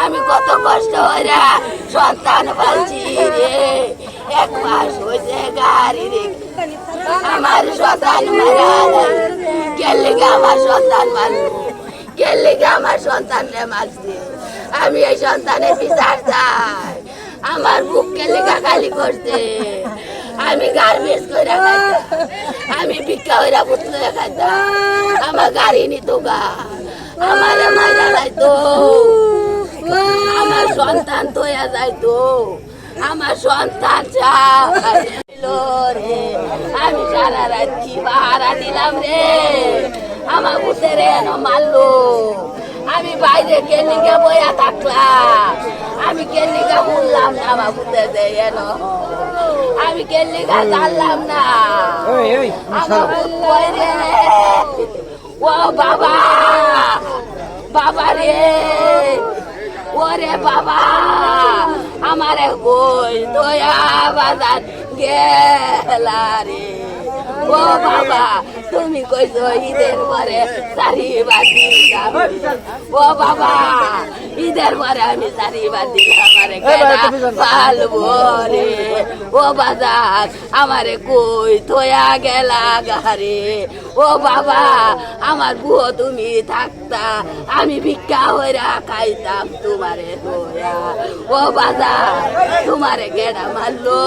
আমি কত কষ্ট হইরা সন্তান পালছি রে। 1 মাস হয়েছে গাড়ি রে আমার সন্তান মারা কেলিগা আমার সন্তান মারলো কেলিগা আমার সন্তান রে মারছে। আমি এই সন্তানের বিচার চাই। আমার বুক কেলিগা খালি করছে। আমি গার্মেন্টস কইরা খাইতাম, আমি ভিক্ষা হইরা পুতলে খাইতাম। আমার গাড়ি নিত গা, আমার মাইরা যাইতো, আমার সন্তান তোয়া যাইতো, আমার সন্তান রে। আমি সারা রাত কি বাহারা দিলাম রে। আমার ভূতের এনো মারলো। আমি বাইরে কেলিগা বইয়া থাকলাম। আমি কেলিগা বললাম না আমার ভূতে দেয় এনো। আমি কেলিগা জানলাম না আমার ভূত কই রে। ও বাবা, বাবা রে, ওরে বাবা, আমারে কই তোয়া বাজার গেলা রে। ও বাবা, তুমি কইছো ঈদের পরে শাড়ি বাঁধি যাবে। ও বাবা, ঈদের পরে আমি শাড়ি বাঁধি আমারে পালবো রে। ও বাজার আমারে কই তোয়া গেলা গারে। ও বাবা, আমার বুয়ো তুমি থাকতা, আমি ভিক্ষা হইরা খাইতাম তোমারে তোয়া। ও বাজার তোমারে গেড়া মারলো,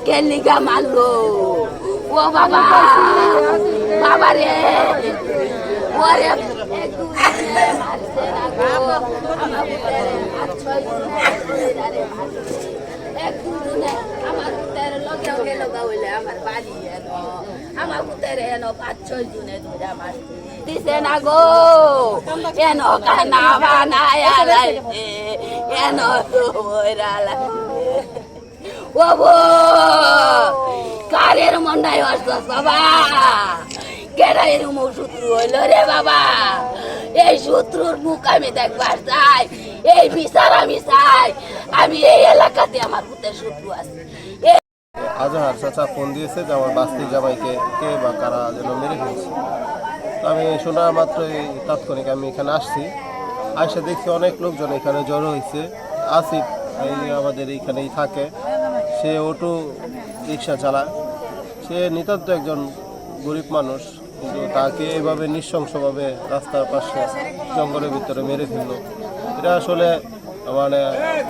কেলিগা মারলো। ও বাবা, বাবা রে, ওরে আমার বাড়ি আমার ভূতের এনো 5-6 জনে ধরে আমার দিছে না গো। এনো কানা বানায়া লাইছে, এনো ওরা লাইছে। ও বো কারের মন্ডাই আসছস বাবা, কেডা এরকম শত্রু হইল রে বাবা। এই শত্রুর মুখ আমি দেখবার চাই, এই বিচার আমি চাই। আমি এই এলাকাতে আমার ভূতের শত্রু আছে। আজহার চাচা ফোন দিয়েছে যে আমার বাস্তি জামাইকে কে বা কারা যেন মেরে ফেলছে। তো আমি শোনা মাত্রই তাৎক্ষণিক আমি এখানে আসছি। আসে দেখছি অনেক লোকজন এখানে জড়ো হয়েছে। আসিফ এই আমাদের এইখানেই থাকে, সে অটো রিক্সা চালায়। সে নিতান্ত একজন গরিব মানুষ, কিন্তু তাকে এভাবে নৃশংসভাবে রাস্তার পাশে জঙ্গলের ভিতরে মেরে ফেলল। এটা আসলে মানে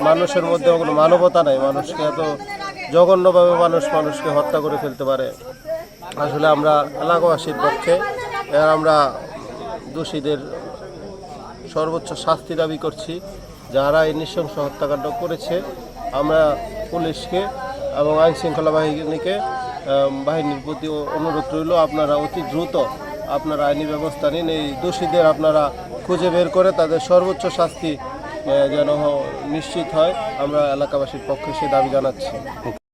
মানুষের মধ্যে কোনো মানবতা নাই। মানুষকে এত জঘন্যভাবে মানুষকে হত্যা করে ফেলতে পারে। আসলে আমরা এলাকাবাসীর পক্ষে আমরা দোষীদের সর্বোচ্চ শাস্তি দাবি করছি। যারা এই নৃশংস হত্যাকাণ্ড করেছে, আমরা পুলিশকে এবং আইন শৃঙ্খলা বাহিনীর প্রতি অনুরোধ রইল, আপনারা অতি দ্রুত আপনারা আইনি ব্যবস্থা নিন। এই দোষীদের আপনারা খুঁজে বের করে তাদের সর্বোচ্চ শাস্তি যেন নিশ্চিত হয়, আমরা এলাকাবাসীর পক্ষে সে দাবি জানাচ্ছি।